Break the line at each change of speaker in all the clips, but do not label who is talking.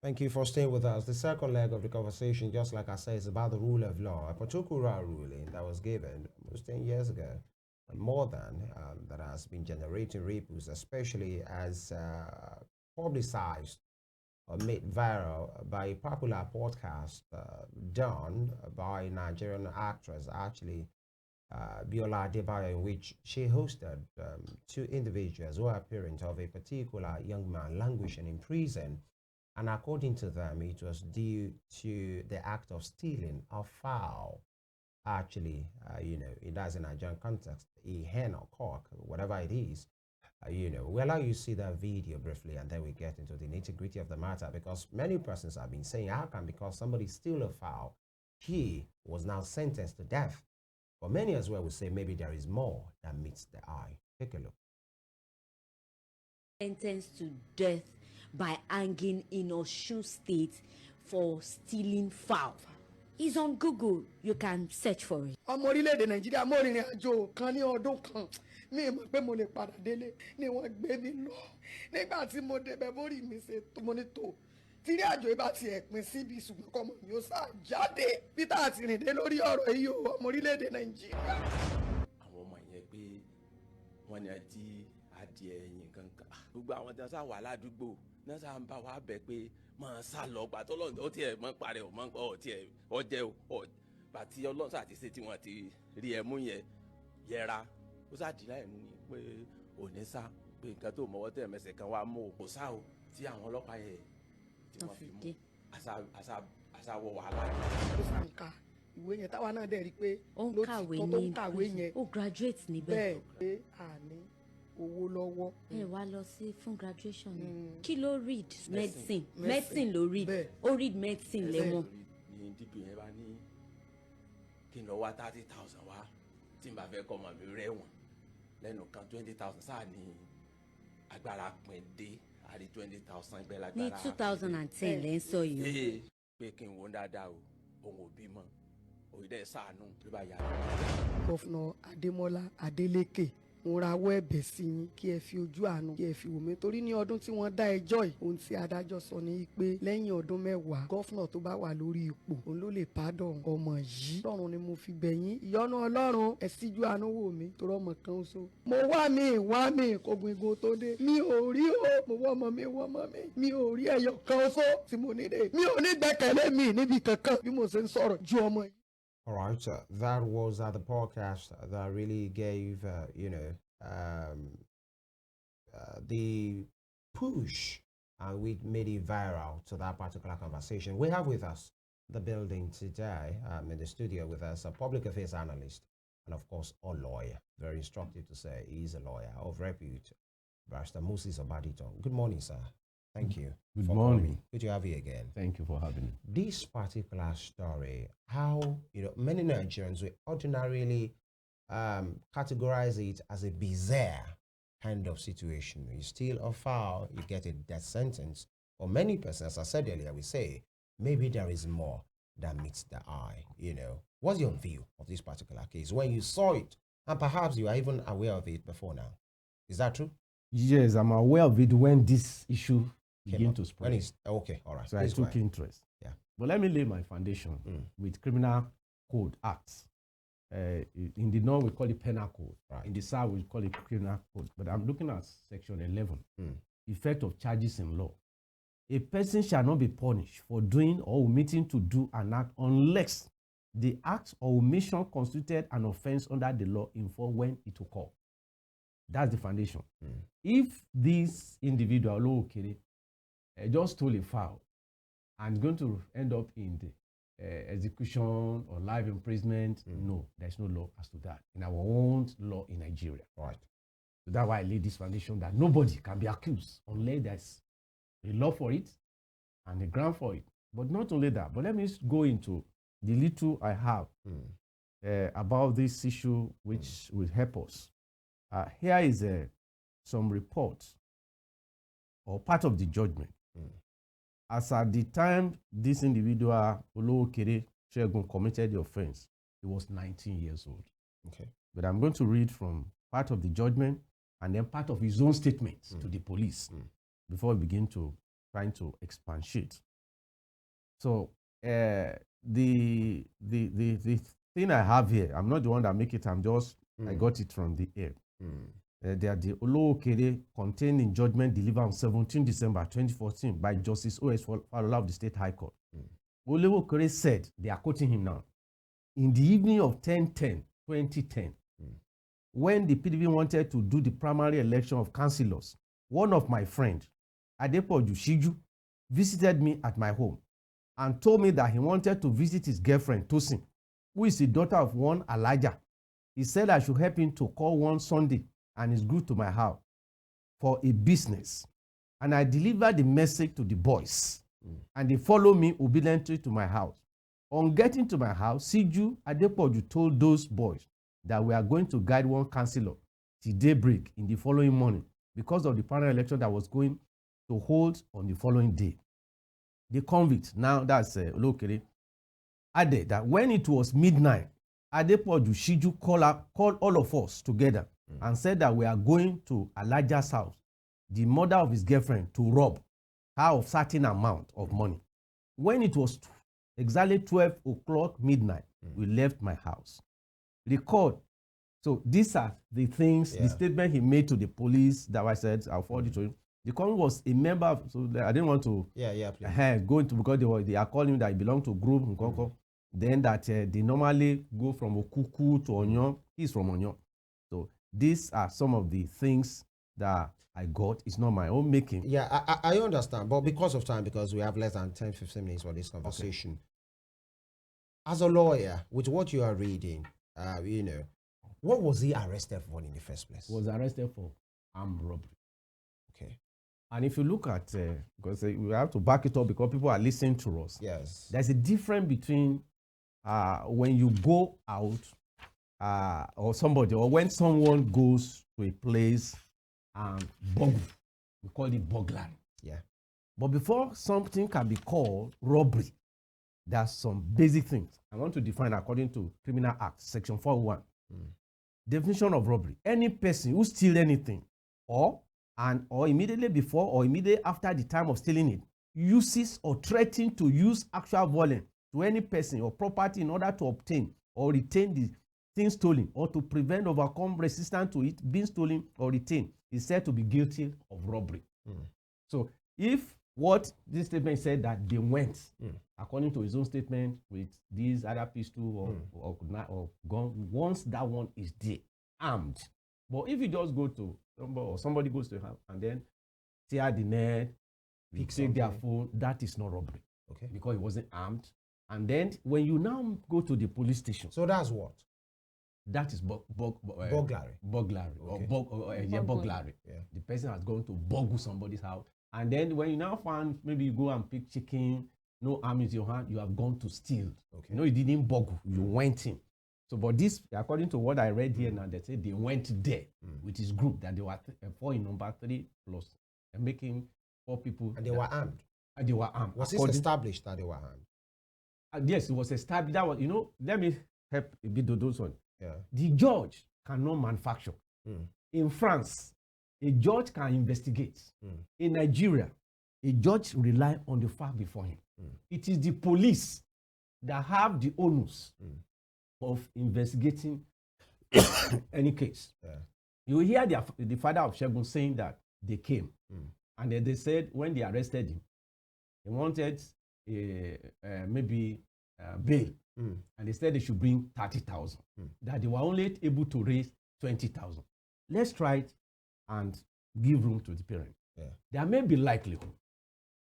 Thank you for staying with us. The second leg of the conversation, just like I said, is about the rule of law. A particular ruling that was given almost 10 years ago, and more than, that has been generating ripples, especially as publicized or made viral by a popular podcast done by a Nigerian actress, actually, Biola Adebayo, in which she hosted two individuals who are parents of a particular young man languishing in prison. And according to them, it was due to the act of stealing a fowl. Actually, it does in a Nigerian context, a hen or cock, whatever it is. We'll allow you to see that video briefly and then we get into the nitty-gritty of the matter, because many persons have been saying, how come because somebody steal a fowl, he was now sentenced to death? But many as well will say maybe there is more that meets the eye. Take a look.
Sentenced to death by hanging in Osun State for stealing fowl. It's on Google. You can search for it.
ọmọ orílẹ̀-èdè nàìjíríà mo rìnrìn àjò kan ní ọdún kan mi mọ̀ pé mo lè padà délé ni wọ́n gbé mi lọ nígbà tí mo débẹ̀ bórí mi ṣe tó mo ní tó tírí àjò ibà ti ẹ̀pin síbi ṣùgbọ́n kọ́ mọ̀ mi ó sá jáde peter àti rìndé lórí ọ̀rọ̀ yìí o ọmọ orílẹ̀-èdè nàìjíríà.
àwọn ọmọ yẹn pé wọ́n ní àti adìẹ ẹ̀yìn kankan gbogbo àwọn tí wọ́n sá wà ládùúgbò náà sá ń bá wa bẹ̀ pé máa sá lọ gbà tó lọ́nà ó tiẹ̀ mọ́ parẹ́ ò mọ́ ọ tiẹ̀ ọjẹ́ ò bàtí ọlọ́sà àti ṣe tí wọ́n ti rí ẹ mú yẹn yẹra ó sá dì láì ní pé òní sá pé nǹkan tó mọ́wọ́ tẹ̀ mẹsẹ̀ kan wá mú òkú sá o tí àwọn ọlọ́pàá yẹn tí wọ́n fi mú àṣà wọ wàhálà yẹn.
ó sàn ká ìwé yẹn táwa náà dẹ̀ rí i pé
Ó ń kàwé
lótìtọ́ tó ń
ní
kàwé
prison.
yẹn
Ó graduate níbẹ̀.
bẹ́ẹ̀ pé àní owó lọ́wọ́.
Ẹ wá lọ sí fún graduation ni. Kí ló read? Medicine.
Medicine.
Medicine ló read.
Bẹ́ẹ̀.
Ó read medicine lẹ́wọ̀n.
ní dp yẹn bá ní kí n lọ wá 30,000 wá tí n bá fẹ́ kọ́ ọmọ mi rẹ̀wọ̀n lẹ́nu kan 20,000 sáà ní agbára pin dé àrí 20,000 ibẹ̀
Ní
lágbára
2010 lẹ́ ń sọ yìí.
ee pé kí n wo dáadáa o òun ò bímọ òun dẹ̀ ṣàánú ló bá yà á.
gọ́fúnà adémọ́lá adélékè mo rawọ́ ẹ̀bẹ̀ sí yín kí ẹ fi ojú àánú kí ẹ fi wò mí torí ní ọdún tí wọ́n dá ẹjọ́ yìí ohun tí adájọ́ sọ ni pé lẹ́yìn ọdún 10 gọ́fúnà tó bá wà lórí ipò òun ló lè pardon ọmọ yìí lọ́run ni mo fi bẹ̀ yín ìyọ́nú ọlọ́run ẹ síjú àánú wò mí torí ọmọ kan so mo wá mi kógun igun tó dé mi ò rí o mo wọ́ ọmọ mi mi ò rí ẹyọ kan so tí mo nílé mi ò ní gbẹ́kẹ̀lé mi níbi kankan bí mo ṣe ń sọ̀rọ̀ ju ọmọ yìí.
All right, that was the podcast that really gave, the push, and we made it viral to that particular conversation. We have with us the building today, in the studio with us, a public affairs analyst, and of course, a lawyer. Very instructive to say he's a lawyer of repute, Barrister Moses Obaditan. Good morning, sir. Thank you.
Good
for
morning.
coming. Good to have you again.
Thank you for having me.
This particular story, how many Nigerians will ordinarily categorize it as a bizarre kind of situation. You steal a fowl, you get a death sentence. For many persons, as I said earlier, we say maybe there is more that meets the eye. What's your view of this particular case when you saw it, and perhaps you are even aware of it before now? Is that true?
Yes, I'm aware of it when this issue began to spread.
When it's okay, all right.
So I
Please go
took
ahead.
interest.
Yeah.
But let me lay my foundation with Criminal Code Acts. In the North, we call it Penal Code.
Right.
In the South, we call it Criminal Code. But I'm looking at Section 11,
Mm.
Effect of Charges in Law. A person shall not be punished for doing or omitting to do an act unless the act or omission constituted an offense under the law informed when it occurred. That's the foundation.
Mm.
If this individual, Okere, just stole a fowl and going to end up in the execution or life imprisonment, no, there's no law as to that in our own law in Nigeria.
Right.
So that's why I laid this foundation that nobody can be accused unless there's a law for it and a ground for it. But not only that, but let me go into the little I have about this issue, which will help us. Here is some reports or part of the judgment. As at the time this individual, Olowokere Shegun, committed the offense, he was 19 years old.
Okay.
But I'm going to read from part of the judgment and then part of his own statements to the police before we begin to trying to expatiate. So the thing I have here, I'm not the one that make it. I got it from the air. They are the Olokere contained in judgment delivered on 17 December 2014 by Justice O.S. Falola of the State High Court. Olokere said, they are quoting him now, in the evening of 2010, when the PDP wanted to do the primary election of councillors, one of my friends, Adepoju Shiju, visited me at my home and told me that he wanted to visit his girlfriend, Tosin, who is the daughter of one Elijah. He said I should help him to call one Sunday and his group to my house for a business. And I delivered the message to the boys. And they followed me obediently to my house. On getting to my house, Siju Adepoju told those boys that we are going to guide one councillor till daybreak in the following morning because of the primary election that was going to hold on the following day. The convict, now that's Olokere, added that when it was midnight, Adepoju Shiju called all of us together and said that we are going to Elijah's house, the mother of his girlfriend, to rob her of certain amount of money. When it was exactly 12 o'clock midnight, we left my house. Record. So these are the things, the statement he made to the police that I said, I'll forward it to him. The convict was a member of, so I didn't want to go into, because they are calling him that he belonged to a group in Konko. Then that they normally go from Okuku to Onyon. He's from Onyon. So these are some of the things that I got. It's not my own making.
Yeah, I understand. But because of time, because we have less than 10, 15 minutes for this conversation. Okay. As a lawyer, with what you are reading, what was he arrested for in the first place?
He was arrested for armed robbery.
Okay.
And if you look at, because we have to back it up because people are listening to us.
Yes.
There's a difference between when you go out or when someone goes to a place and burgle, we call it burglary.
Yeah.
But before something can be called robbery, there's some basic things. I want to define according to Criminal Act, Section 401. Definition of robbery. Any person who steals anything or immediately before or immediately after the time of stealing it, uses or threatens to use actual violence to any person or property in order to obtain or retain the thing stolen or to prevent or overcome resistance to it being stolen or retained is said to be guilty of robbery. So if what this statement said that they went, according to his own statement, with these other pistol or gun, once that one is there, armed. But if you just go to somebody goes to him and then tear the net, take their phone, that is not robbery.
Okay.
Because he wasn't armed. And then when you now go to the police station.
So that's what?
That is
burglary.
Burglary.
Okay.
Burglary. Yeah. The person has gone to burgle somebody's house. And then when you now find, maybe you go and pick chicken, no arm in your hand, you have gone to steal. Okay. You didn't burgle, you went in. So, but this, according to what I read here now, they say they went there with his group, that they were 4 in number, 3 plus, and making 4 people.
And they were armed.
And they were armed.
Was it established that they were armed?
Yes, it was established. That was, let me help a bit to those one.
Yeah.
The judge cannot manufacture. In France, a judge can investigate. In Nigeria, a judge rely on the fact before him. It is the police that have the onus of investigating any case. Yeah. You hear the father of Shegun saying that they came. And then they said when they arrested him, they wanted maybe bail. And they said they should bring 30,000. That they were only able to raise 20,000. Let's try it and give room to the parent. Yeah. There may be likelihood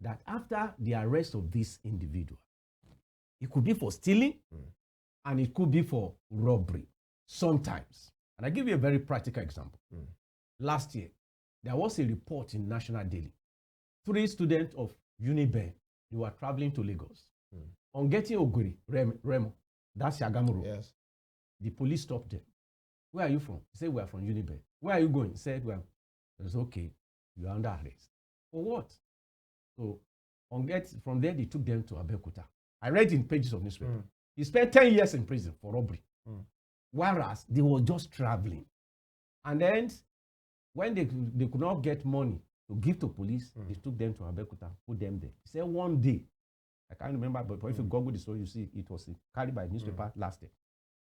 that after the arrest of this individual, it could be for stealing and it could be for robbery sometimes. And I give you a very practical example. Last year, there was a report in National Daily. 3 students of Uniben, they were traveling to Lagos. On getting Oguri, Remo, that's Shagamu Road. Yes. The police stopped them. Where are you from? He said, we are from Uniben. Where are you going? He said, well, it's okay. You are under arrest. For what? So from there, they took them to Abeokuta. I read in pages of newspaper. He spent 10 years in prison for robbery. Whereas they were just traveling. And then when they could not get money to give to police, they took them to Abeokuta, put them there. He said one day, I can't remember, but if you Google the story, you see it was carried by newspaper last year.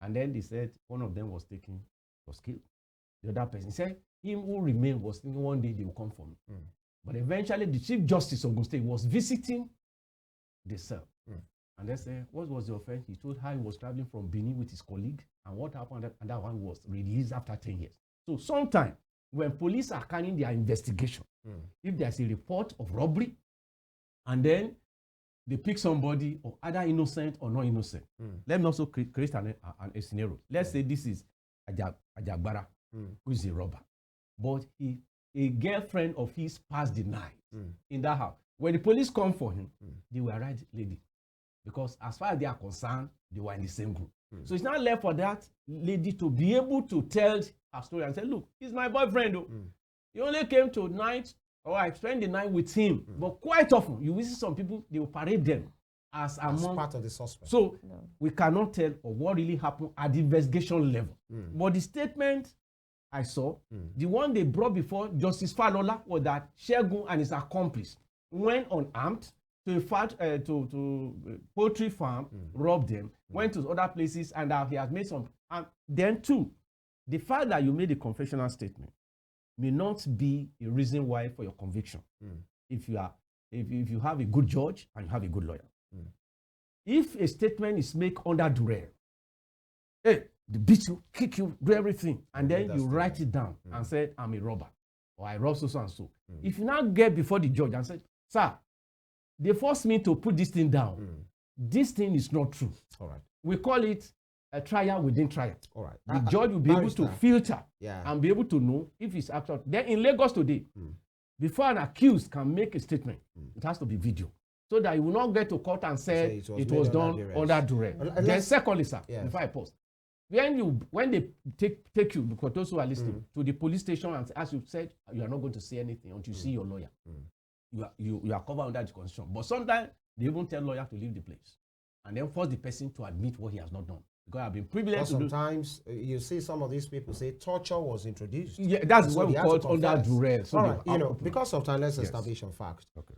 And then they said one of them was killed. The other person said him who remained was thinking one day they will come for me. But eventually the Chief Justice of Ogun State was visiting the cell. And they said, what was the offense? He told how he was traveling from Benin with his colleague, and what happened, and that one was released after 10 years. So sometimes when police are carrying their investigation, if there's a report of robbery, and then they pick somebody or either innocent or not innocent, let me also create a scenario. Let's say this is Ajagbara, who is a robber, but a girlfriend of his passed the night in that house. When the police come for him, they will right lady, because as far as they are concerned, they were in the same group. So it's not left for that lady to be able to tell her story and say, look, he's my boyfriend. He only came to night, or I spent the night with him. But quite often, you will see some people, they will parade them as
part of the suspect.
So we cannot tell what really happened at the investigation level. But the statement I saw, the one they brought before Justice Falola, was that Shegun and his accomplice went unarmed to a poultry farm, robbed them, went to other places, and he has made some. And then too, the fact that you made a confessional statement may not be a reason why for your conviction. If you have a good judge and you have a good lawyer. If a statement is made under duress, hey, they beat you, kick you, do everything, and then you write it down and say, I'm a robber, or I robbed so and so. If you now get before the judge and say, sir, they forced me to put this thing down. This thing is not true.
All right.
We call it a trial within trial.
All right.
The judge will be able to filter and be able to know if it's actual. Then in Lagos today, before an accused can make a statement, it has to be video, so that you will not get to court and say it was done under duress. Then secondly, sir, before I pause, when they take you, because those who are listening, to the police station, and as you said, you are not going to say anything until you see your lawyer. You are covered under the constitution. But sometimes they even tell lawyer to leave the place and then force the person to admit what he has not done. Because I've been privileged to
sometimes you see some of these people say torture was introduced.
Yeah, that's what we call it under duress. So
all right, because of time, let's establish a fact.
Okay.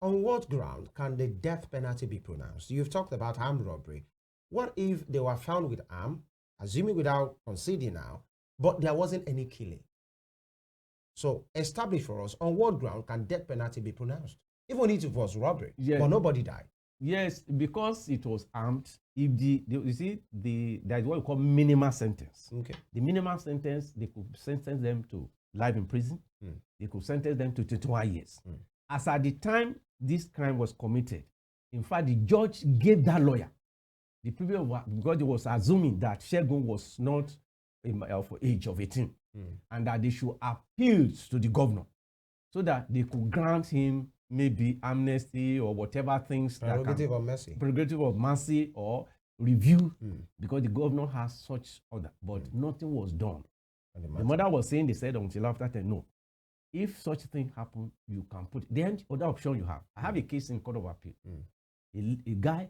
On what ground can the death penalty be pronounced? You've talked about armed robbery. What if they were found with arm, assuming without conceding now, but there wasn't any killing? So establish for us, on what ground can death penalty be pronounced? Even if it was robbery, but nobody died.
Yes, because it was armed. If you see, that is what we call minimal sentence.
Okay.
The minimal sentence, they could sentence them to life in prison. They could sentence them to 21 years. As at the time this crime was committed, in fact, the judge gave that lawyer the previous one, because he was assuming that Shegun was not of age of 18, and that they should appeal to the governor so that they could grant him maybe amnesty or whatever things.
Prerogative of mercy.
Prerogative of mercy or review, because the governor has such order. But nothing was done. The mother was saying, they said until after 10, no. If such thing happen, you can put it. The other option you have. I have a case in Court of Appeal. A guy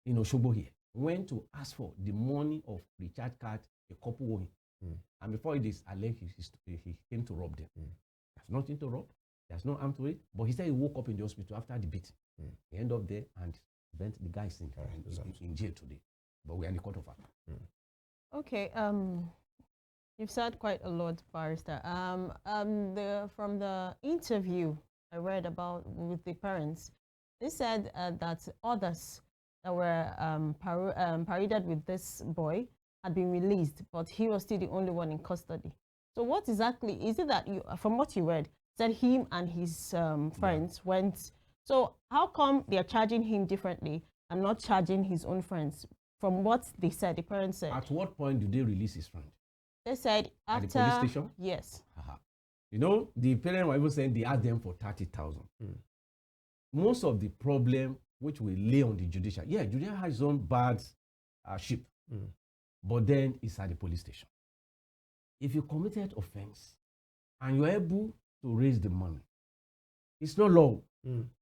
in Osogbo here went to ask for the money of recharge card a couple owed him. And before it is alleged, he came to rob them. There's nothing to rob. There's no arm to it. But he said he woke up in the hospital after the beating. He ended up there, and the guy is in jail today. But we are in the Court of Appeal.
Okay. You've said quite a lot, Barrister. From the interview I read about with the parents, they said that others that were paraded with this boy had been released, but he was still the only one in custody. So what exactly is it that you, from what you read, said him and his friends went? So how come they are charging him differently and not charging his own friends? From what they said, the parents said.
At what point do they release his friend?
They said after.
At the police station?
Yes.
You know, the parents were even saying they asked them for 30,000. Most of the problem which we lay on the judiciary, judiciary has its own bad ship, but then it's at the police station. If you committed offense and you're able to raise the money, it's not law,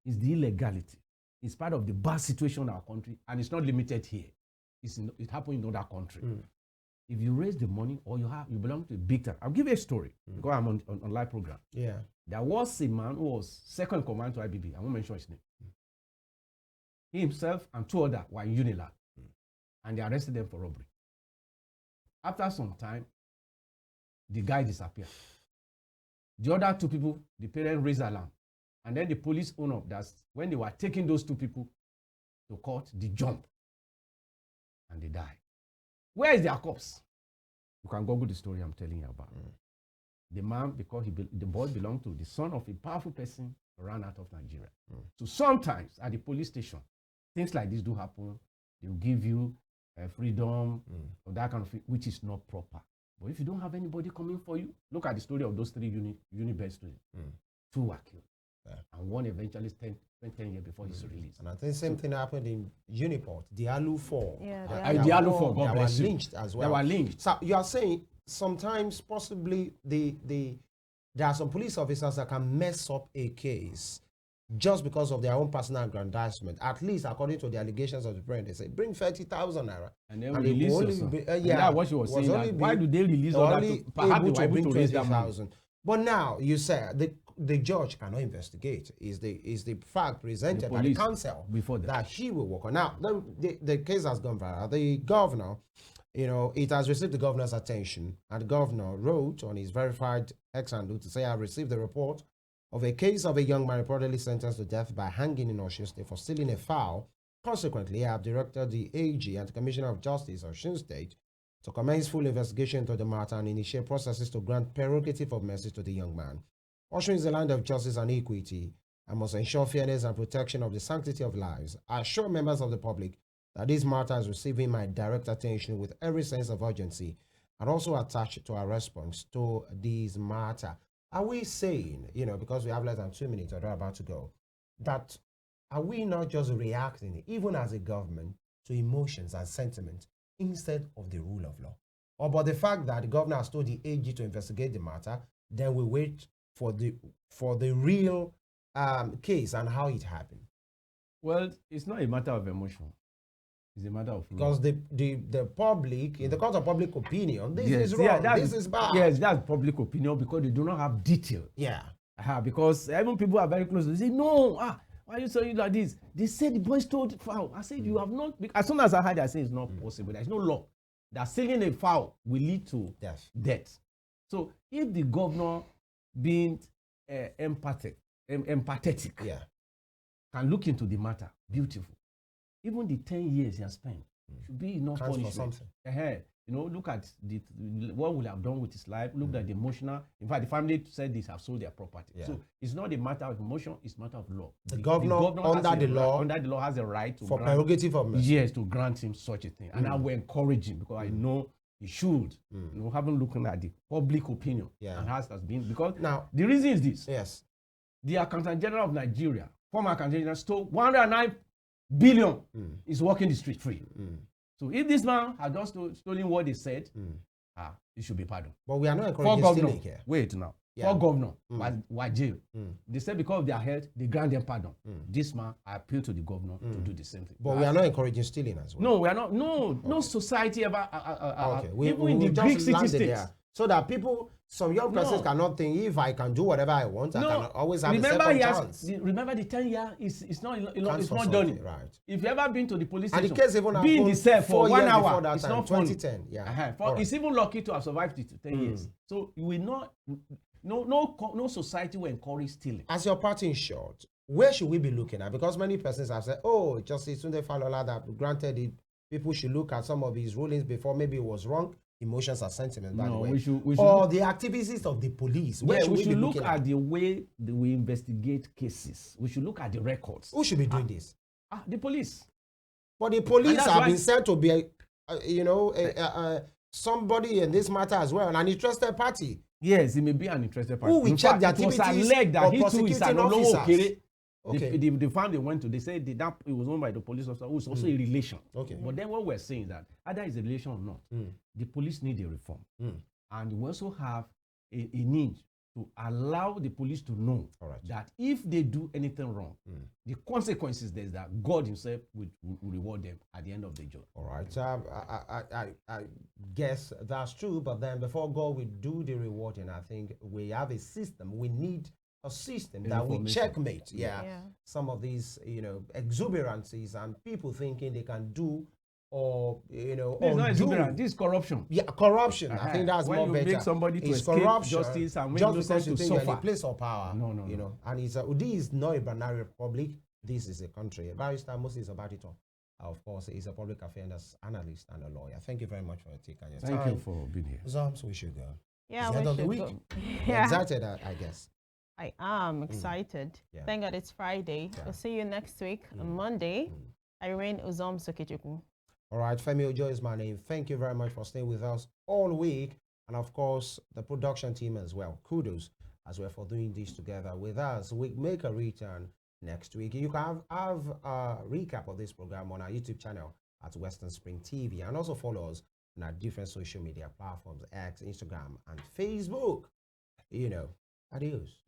it's the illegality. It's part of the bad situation in our country, and it's not limited here. It happened in other countries. If you raise the money, or you belong to a big time. I'll give you a story, because I'm on live program.
Yeah.
There was a man who was second in command to IBB. I won't mention his name. He himself and 2 others were in Unilag, and they arrested them for robbery. After some time, the guy disappeared. The other 2 people, the parents raised alarm. And then the police owner, that's when they were taking those 2 people to court, they jumped and they died. Where is their corpse? You can Google the story I'm telling you about. The man, because the boy belonged to the son of a powerful person, ran out of Nigeria. So sometimes at the police station, things like this do happen. They'll give you freedom or that kind of thing, which is not proper. But if you don't have anybody coming for you, look at the story of those 3 uni-based students. 2 were killed. And 1 eventually spent 10 years before his release.
And I think the same thing happened in Uniport, the Alu 4.
Yeah,
the Alu 4, God
they
bless
were
you.
lynched as well.
They were lynched.
So you are saying sometimes possibly there are some police officers that can mess up a case just because of their own personal aggrandizement. At least according to the allegations of the parent, they say bring 30,000 naira.
And then we release
only
that's what she was saying. That why do they release all that? Perhaps they were able to raise that money.
But now you say the judge cannot investigate. Is the fact presented by the counsel
before
that he will work on? Now the case has gone viral. The governor, it has received the governor's attention, and the governor wrote on his verified X handle to say, "I received the report of a case of a young man reportedly sentenced to death by hanging in Osun State for stealing a fowl. Consequently, I have directed the AG and the Commissioner of Justice of Osun State to commence full investigation into the matter and initiate processes to grant prerogative of mercy to the young man. Osun is the land of justice and equity and must ensure fairness and protection of the sanctity of lives. I assure members of the public that this matter is receiving my direct attention with every sense of urgency and also attached to our response to this matter." Are we saying, because we have less than 2 minutes or they're about to go, that are we not just reacting, even as a government, to emotions and sentiment instead of the rule of law? Or but the fact that the governor has told the AG to investigate the matter, then we wait for the real case and how it happened?
Well, it's not a matter of emotion. It's a matter of
because
law.
the public, in the court of public opinion, this is wrong, this is bad.
Yes, that's public opinion because they do not have detail.
Yeah.
Because even people are very close. They say, no, why are you saying like this? They said the boy stole the fowl. I said, you have not. As soon as I heard, I said, it's not possible. There's no law that stealing a fowl will lead to death. So if the governor being empathetic, can look into the matter, beautiful. Even the 10 years he has spent should be enough punishment. Look at what will have done with his life. Look at the emotional. In fact, the family said they have sold their property. So it's not a matter of emotion; it's a matter of law.
The governor under the law has a right to grant, prerogative of mercy.
Yes, to grant him such a thing, and I will encourage him because I know he should. Having looking at the public opinion and how it has been, because now the reason is this.
Yes,
the Accountant General of Nigeria, former Accountant General, stole 109 billion is walking the street free. So if this man had just stolen what they said, he should be pardoned.
But we are not encouraging stealing here.
Wait now. Four governors were jailed. They said because of their health, they grant them pardon. This man, I appeal to the governor to do the same thing.
But we are not encouraging stealing as well.
No, we are not. No society ever.
Even in the Greek city-states. So that some young persons cannot think, if I can do whatever I want, I can always have a second chance.
Remember the 10 years, it's not done.
Right.
If you ever been to the police station,
and the case even
be in the cell for 1 hour, it's not funny.
2010, yeah.
It's even lucky to have survived it to 10 years. So you will not, no society will encourage stealing.
As your parting shot, where should we be looking at? Because many persons have said, oh, Justice Tunde Falola that granted it, people should look at some of his rulings before maybe it was wrong. Emotions and sentiments, by the way.
We should
or the activities of the police.
Where should we be look at the way we investigate cases. We should look at the records.
Who should be doing this?
The police.
But the police have been said to be, somebody in this matter as well, an interested party.
Yes, it may be an interested party.
Who will check the activities
of prosecuting officers.
Okay.
The farm they went to, they said that it was owned by the police officer who was also a relation.
Okay.
But then what we're saying is that either it's a relation or not, the police need a reform. And we also have a need to allow the police to know that if they do anything wrong, the consequences is that God himself will reward them at the end of the job.
All right. I guess that's true. But then before God will do the rewarding, I think we have a system. We need a system that will
Information.
checkmate,
Yeah.
some of these, exuberances and people thinking they can do or,
This is not
undo.
exuberant. This is corruption.
Yeah, corruption. I think that's
when
more
you
better.
make somebody to
It's
escape
corruption
justice and make
just
innocent
because you
to
think you're in a
suffer.
place of power.
No, no,
you
no.
know. And this is not a binary republic. This is a country. A barrister, Moses Obaditan, of course, is a public affairs analyst and a lawyer. Thank you very much for your take and your
Thank
time.
you for being here.
Uzoms, we should go.
Yeah,
It's the end
we
of the
should
week.
go.
You're
Yeah.
excited, I guess.
I am excited.
Yeah.
Thank God it's Friday.
Yeah.
We'll see you next week on Monday. I remain Uzoms Okechukwu.
All right, Femi Ojo is my name. Thank you very much for staying with us all week. And of course, the production team as well. Kudos as well for doing this together with us. We make a return next week. You can have a recap of this program on our YouTube channel at Western Spring TV. And also follow us on our different social media platforms, X, Instagram, and Facebook. Adios.